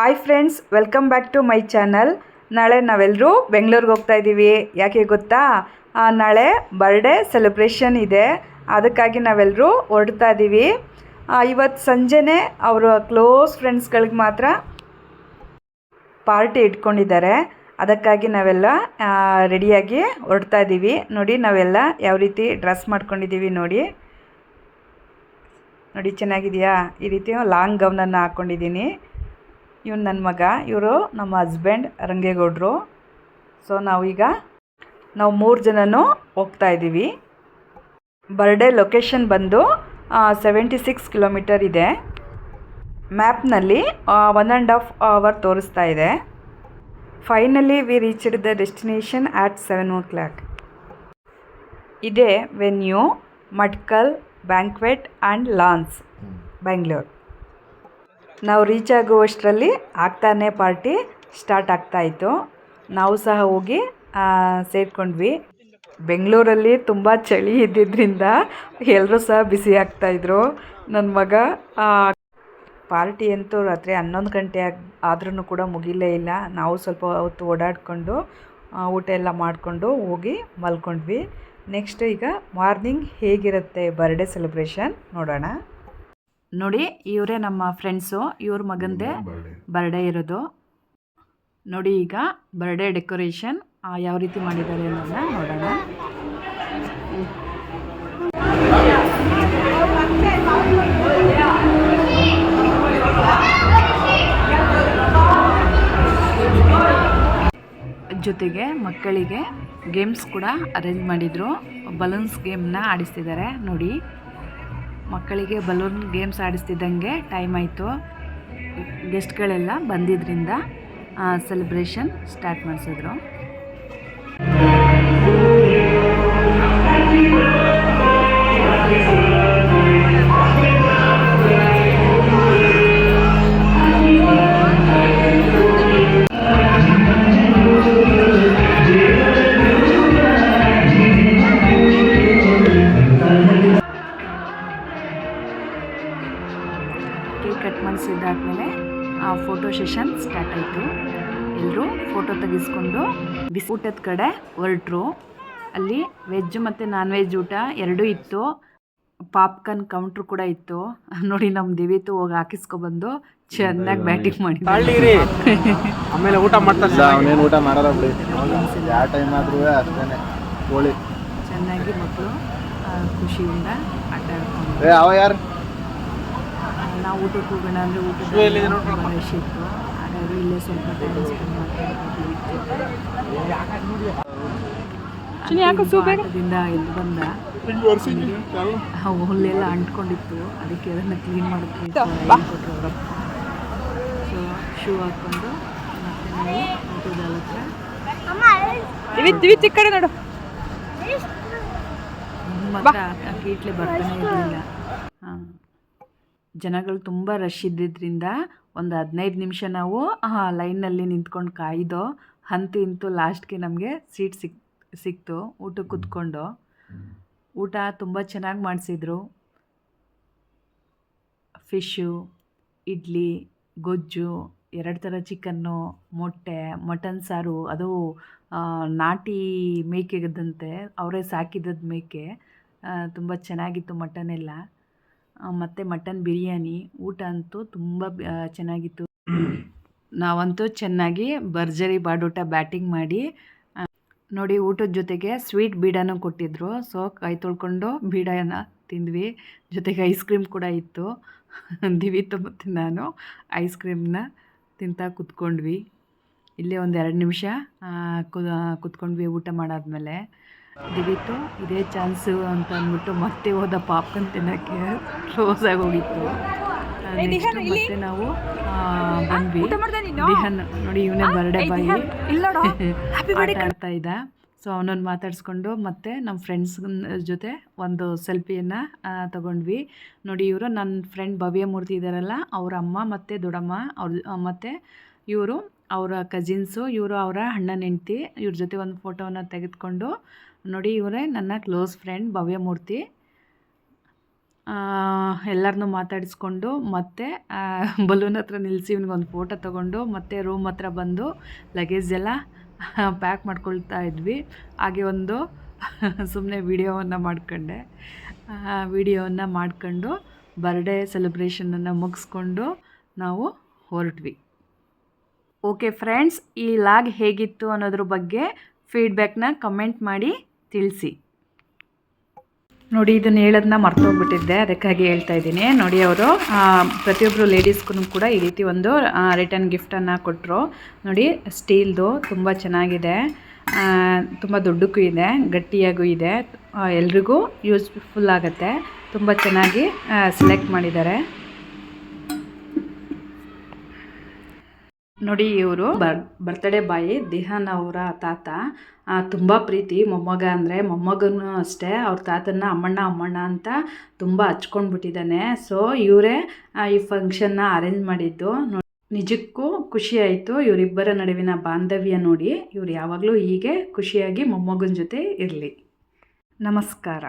Hi friends, welcome back to my channel. ನಾಳೆ ನಾವೆಲ್ಲರೂ ಬೆಂಗಳೂರಿಗೆ ಹೋಗ್ತಾ ಇದ್ದೀವಿ. ಯಾಕೆ ಗೊತ್ತಾ? ನಾಳೆ ಬರ್ಡೇ ಸೆಲೆಬ್ರೇಷನ್ ಇದೆ. ಅದಕ್ಕಾಗಿ ನಾವೆಲ್ಲರೂ ಹೊರಡ್ತಾ ಇದ್ದೀವಿ. ಇವತ್ತು ಸಂಜೆನೇ ಅವರ ಕ್ಲೋಸ್ ಫ್ರೆಂಡ್ಸ್ಗಳಿಗೆ ಮಾತ್ರ ಪಾರ್ಟಿ ಇಟ್ಕೊಂಡಿದ್ದಾರೆ. ಅದಕ್ಕಾಗಿ ನಾವೆಲ್ಲ ರೆಡಿಯಾಗಿ ಹೊರಡ್ತಾ ಇದ್ದೀವಿ. ನೋಡಿ, ನಾವೆಲ್ಲ ಯಾವ ರೀತಿ ಡ್ರೆಸ್ ಮಾಡ್ಕೊಂಡಿದ್ದೀವಿ ನೋಡಿ. ಚೆನ್ನಾಗಿದೆಯಾ? ಈ ರೀತಿ ಲಾಂಗ್ ಗೌನನ್ನು ಹಾಕ್ಕೊಂಡಿದ್ದೀನಿ. ಇವನು ನನ್ನ ಮಗ, ಇವರು ನಮ್ಮ ಹಸ್ಬೆಂಡ್ ರಂಗೇಗೌಡರು. ಸೊ ನಾವು 3 ಜನನೂ ಹೋಗ್ತಾ ಇದ್ದೀವಿ. ಬರ್ಡೇ ಲೊಕೇಶನ್ ಬಂದು 76 ಕಿಲೋಮೀಟರ್ ಇದೆ. ಮ್ಯಾಪ್ನಲ್ಲಿ 1.5 hour ತೋರಿಸ್ತಾ ಇದೆ. Finally we reached the destination at 7 o'clock. ಇದೇ venue Matkal banquet and lawns, Bengaluru. ನಾವು ರೀಚ್ ಆಗುವಷ್ಟರಲ್ಲಿ ಆಗ್ತಾನೆ ಪಾರ್ಟಿ ಸ್ಟಾರ್ಟ್ ಆಗ್ತಾಯಿತ್ತು. ನಾವು ಸಹ ಹೋಗಿ ಸೇರಿಕೊಂಡ್ವಿ. ಬೆಂಗಳೂರಲ್ಲಿ ತುಂಬ ಚಳಿ ಇದ್ದಿದ್ದರಿಂದ ಎಲ್ಲರೂ ಸಹ ಬಿಸಿ ಆಗ್ತಾಯಿದ್ರು. ನನ್ನ ಮಗ ಪಾರ್ಟಿ ಅಂತೂ ರಾತ್ರಿ 11 ಗಂಟೆ ಆದ್ರೂ ಕೂಡ ಮುಗಿಲೇ ಇಲ್ಲ. ನಾವು ಸ್ವಲ್ಪ ಹೊತ್ತು ಓಡಾಡಿಕೊಂಡು ಊಟ ಎಲ್ಲ ಮಾಡಿಕೊಂಡು ಹೋಗಿ ಮಲ್ಕೊಂಡ್ವಿ. ನೆಕ್ಸ್ಟ್ ಈಗ ಮಾರ್ನಿಂಗ್ ಹೇಗಿರುತ್ತೆ ಬರ್ಡೇ ಸೆಲೆಬ್ರೇಷನ್ ನೋಡೋಣ. ನೋಡಿ, ಇವರೇ ನಮ್ಮ ಫ್ರೆಂಡ್ಸು. ಇವ್ರ ಮಗಂದೇ ಬರ್ಡೇ ಇರೋದು. ನೋಡಿ, ಈಗ ಬರ್ಡೇ ಡೆಕೋರೇಷನ್ ಯಾವ ರೀತಿ ಮಾಡಿದ್ದಾರೆ ಅನ್ನೋದನ್ನ ನೋಡೋಣ. ಜೊತೆಗೆ ಮಕ್ಕಳಿಗೆ ಗೇಮ್ಸ್ ಕೂಡ ಅರೇಂಜ್ ಮಾಡಿದರು. ಬಲೂನ್ಸ್ ಗೇಮ್ನ ಆಡಿಸ್ತಿದ್ದಾರೆ ನೋಡಿ. ಮಕ್ಕಳಿಗೆ ಬಲೂನ್ ಗೇಮ್ಸ್ ಆಡಿಸ್ತಿದ್ದಂಗೆ ಟೈಮ್ ಆಯಿತು. ಗೆಸ್ಟ್ಗಳೆಲ್ಲ ಬಂದಿದ್ದರಿಂದ ಸೆಲೆಬ್ರೇಷನ್ ಸ್ಟಾರ್ಟ್ ಮಾಡಿಸಿದ್ರು. ಕೇಕ್ ಕಟ್ ಮಾಡಿಸಿದ್ದಾದಮೇಲೆ ಫೋಟೋ ಸೆಷನ್ ಸ್ಟಾರ್ಟ್ ಆಯಿತು. ಎಲ್ಲರೂ ಫೋಟೋ ತೆಗೆಸ್ಕೊಂಡು ಊಟದ ಕಡೆ ಹೊರಟರು. ಅಲ್ಲಿ ವೆಜ್ ಮತ್ತು ನಾನ್ ವೆಜ್ ಊಟ ಎರಡೂ ಇತ್ತು. ಪಾಪ್ಕಾರ್ನ್ ಕೌಂಟ್ರ್ ಕೂಡ ಇತ್ತು. ನೋಡಿ, ನಮ್ಮ ದಿವಿತು ಹೋಗಿ ಹಾಕಿಸ್ಕೊಬಂದು ಚೆನ್ನಾಗಿ ಬ್ಯಾಟಿಂಗ್ ಮಾಡಿ ಆಮೇಲೆ ಊಟ ಮಾಡ್ತಾರೆ. ಅವನೇನು ಊಟ ಮಾಡಲ್ಲ ಬಿಡಿ, ಯಾವ ಟೈಮ್ ಆದ್ರೂ ಅಷ್ಟೇನೆ ಕೋಳಿ. ಚೆನ್ನಾಗಿ ಮಕ್ಕಳು ಖುಷಿಯಿಂದ ಆಟ ಆಡ್ಕೊಂಡು ಯಾರು ನಾವು ಊಟಕ್ಕೆ ಹೋಗೋಣ ಅಂದರೆ ಊಟದ ರಶ್ ಇತ್ತು. ಹಾಗಾಗಿ ಇಲ್ಲೇ ಸ್ವಲ್ಪ ಟೈಮ್ ಸ್ಪೆಂಡ್ ಮಾಡ್ತಾಯಿದ್ದಿಂದ ಎದ್ದು ಬಂದ. ಹುಲ್ಲೆಲ್ಲ ಅಂಟ್ಕೊಂಡಿತ್ತು, ಅದಕ್ಕೆ ಅದನ್ನು ಕ್ಲೀನ್ ಮಾಡೋಕ್ಕೆ ಕೊಟ್ಟರು ಅವರು. ಸೊ ಶೂ ಹಾಕ್ಕೊಂಡು ಮತ್ತೆ ನಾವು ಊಟದ ಹತ್ರ ನೋಡು. ಮತ್ತೆ ಕೀಟ್ಲೆ ಬರ್ತಾನೆ ಇರಲಿಲ್ಲ. ಜನಗಳು ತುಂಬ ರಶ್ ಇದ್ದಿದ್ದರಿಂದ ಒಂದು 15 ನಿಮಿಷ ನಾವು ಲೈನಲ್ಲಿ ನಿಂತ್ಕೊಂಡು ಕಾಯ್ದೋ. ಇಂತೂ ಲಾಸ್ಟ್ಗೆ ನಮಗೆ ಸೀಟ್ ಸಿಕ್ತು ಊಟಕ್ಕೆ ಕೂತ್ಕೊಂಡು. ಊಟ ತುಂಬ ಚೆನ್ನಾಗಿ ಮಾಡಿಸಿದ್ರು. ಫಿಶ್ಶು, ಇಡ್ಲಿ, ಗೊಜ್ಜು, 2 ಥರ ಚಿಕನ್ನು, ಮೊಟ್ಟೆ, ಮಟನ್ ಸಾರು. ಅದು ನಾಟಿ ಮೇಕೆಗದಂತೆ ಅವರೇ ಸಾಕಿದ್ದದ ಮೇಕೆ. ತುಂಬ ಚೆನ್ನಾಗಿತ್ತು ಮಟನ್ ಎಲ್ಲ. ಮತ್ತು ಮಟನ್ ಬಿರಿಯಾನಿ. ಊಟ ಅಂತೂ ತುಂಬ ಚೆನ್ನಾಗಿತ್ತು. ನಾವಂತೂ ಚೆನ್ನಾಗಿ ಭರ್ಜರಿ ಬಾಡೂಟ ಬ್ಯಾಟಿಂಗ್ ಮಾಡಿ ನೋಡಿ. ಊಟದ ಜೊತೆಗೆ ಸ್ವೀಟ್ ಬೀಡಾನು ಕೊಟ್ಟಿದ್ದರು. ಸೊ ಕೈ ತೊಳ್ಕೊಂಡು ಬೀಡಾನ ತಿಂದ್ವಿ. ಜೊತೆಗೆ ಐಸ್ ಕ್ರೀಮ್ ಕೂಡ ಇತ್ತು. ದಿವಿತು ಮತ್ತು ನಾನು ಐಸ್ ಕ್ರೀಮ್ನ ತಿಂತಾ ಕೂತ್ಕೊಂಡ್ವಿ. ಇಲ್ಲೇ ಒಂದು 2 ನಿಮಿಷ ಕೂತ್ಕೊಂಡ್ವಿ ಊಟ ಮಾಡಾದ್ಮೇಲೆ. ದಿವಿತು ಇದೇ ಚಾನ್ಸು ಅಂತ ಅಂದ್ಬಿಟ್ಟು ಮತ್ತೆ ಹೋದ ಪಾಪ್ಕಾರ್ನ್ ತಿನ್ನೋಕ್ಕೆ. ಕ್ಲೋಸ್ ಆಗಿ ಹೋಗಿತ್ತು. ನೆಕ್ಸ್ಟ್ ಮತ್ತೆ ನಾವು ಬಂದ್ವಿ. ದಿಹನ್ ನೋಡಿ, ಇವನೇ ಬರ್ಡೇ ಬಾಯಿ ಆಟ ಆಡ್ತಾ ಇದ್ದ. ಸೊ ಅವನನ್ನು ಮಾತಾಡಿಸ್ಕೊಂಡು ಮತ್ತೆ ನಮ್ಮ ಫ್ರೆಂಡ್ಸ್ ಜೊತೆ ಒಂದು ಸೆಲ್ಫಿಯನ್ನು ತಗೊಂಡ್ವಿ. ನೋಡಿ, ಇವರು ನನ್ನ ಫ್ರೆಂಡ್ ಭವ್ಯ ಮೂರ್ತಿ ಇದ್ದಾರಲ್ಲ, ಅವರ ಅಮ್ಮ ಮತ್ತು ದೊಡ್ಡಮ್ಮ, ಮತ್ತು ಇವರು ಅವರ ಕಸಿನ್ಸು. ಇವರು ಅವರ ಅಣ್ಣನ ಹೆಂಡ್ತಿ. ಇವ್ರ ಜೊತೆ ಒಂದು ಫೋಟೋವನ್ನು ತೆಗೆದುಕೊಂಡು ನೋಡಿ, ಇವರೇ ನನ್ನ ಕ್ಲೋಸ್ ಫ್ರೆಂಡ್ ಭವ್ಯ ಮೂರ್ತಿ. ಎಲ್ಲರನ್ನೂ ಮಾತಾಡಿಸ್ಕೊಂಡು ಮತ್ತೆ ಬಲೂನ್ ಹತ್ರ ನಿಲ್ಲಿಸಿ ಇವ್ನಿಗೊಂದು ಫೋಟೋ ತೊಗೊಂಡು ಮತ್ತೆ ರೂಮ್ ಹತ್ರ ಬಂದು ಲಗೇಜ್ ಎಲ್ಲ ಪ್ಯಾಕ್ ಮಾಡ್ಕೊಳ್ತಾ ಇದ್ವಿ. ಹಾಗೆ ಒಂದು ಸುಮ್ಮನೆ ವಿಡಿಯೋವನ್ನು ಮಾಡ್ಕೊಂಡು ಬರ್ಡೇ ಸೆಲೆಬ್ರೇಷನನ್ನು ಮುಗಿಸ್ಕೊಂಡು ನಾವು ಹೊರಟ್ವಿ. ಓಕೆ ಫ್ರೆಂಡ್ಸ್, ಈ ಲಾಗ್ ಹೇಗಿತ್ತು ಅನ್ನೋದ್ರ ಬಗ್ಗೆ ಫೀಡ್ಬ್ಯಾಕ್ನ ಕಮೆಂಟ್ ಮಾಡಿ ತಿಳಿಸಿ. ನೋಡಿ, ಇದನ್ನು ಹೇಳೋದನ್ನ ಮರ್ತೋಗ್ಬಿಟ್ಟಿದ್ದೆ, ಅದಕ್ಕಾಗಿ ಹೇಳ್ತಾ ಇದ್ದೀನಿ. ನೋಡಿ, ಅವರು ಪ್ರತಿಯೊಬ್ಬರು ಲೇಡೀಸ್ಗೂ ಕೂಡ ಈ ರೀತಿ ಒಂದು ರಿಟರ್ನ್ ಗಿಫ್ಟನ್ನು ಕೊಟ್ಟರು. ನೋಡಿ, ಸ್ಟೀಲ್ದು ತುಂಬ ಚೆನ್ನಾಗಿದೆ, ತುಂಬ ದೊಡ್ಡಕ್ಕೂ ಇದೆ, ಗಟ್ಟಿಯಾಗೂ ಇದೆ, ಎಲ್ರಿಗೂ ಯೂಸ್ಫುಲ್ ಆಗುತ್ತೆ. ತುಂಬ ಚೆನ್ನಾಗಿ ಸೆಲೆಕ್ಟ್ ಮಾಡಿದ್ದಾರೆ. ನೋಡಿ, ಇವರು ಬರ್ತ್ಡೇ ಬಾಯ್ ದಿಹಾನ್ ಅವರ ತಾತ. ತುಂಬ ಪ್ರೀತಿ ಮೊಮ್ಮಗ ಅಂದರೆ, ಮೊಮ್ಮಗನೂ ಅಷ್ಟೇ ಅವ್ರ ತಾತನ್ನ ಅಮ್ಮಣ್ಣ ಅಂತ ತುಂಬ ಹಚ್ಕೊಂಡ್ಬಿಟ್ಟಿದ್ದಾನೆ. ಸೊ ಇವರೇ ಈ ಫಂಕ್ಷನ್ನ ಅರೇಂಜ್ ಮಾಡಿದ್ದು. ನಿಜಕ್ಕೂ ಖುಷಿ ಆಯಿತು ಇವರಿಬ್ಬರ ನಡುವಿನ ಬಾಂಧವ್ಯ ನೋಡಿ. ಇವ್ರು ಯಾವಾಗಲೂ ಹೀಗೆ ಖುಷಿಯಾಗಿ ಮೊಮ್ಮಗನ ಜೊತೆ ಇರಲಿ. ನಮಸ್ಕಾರ.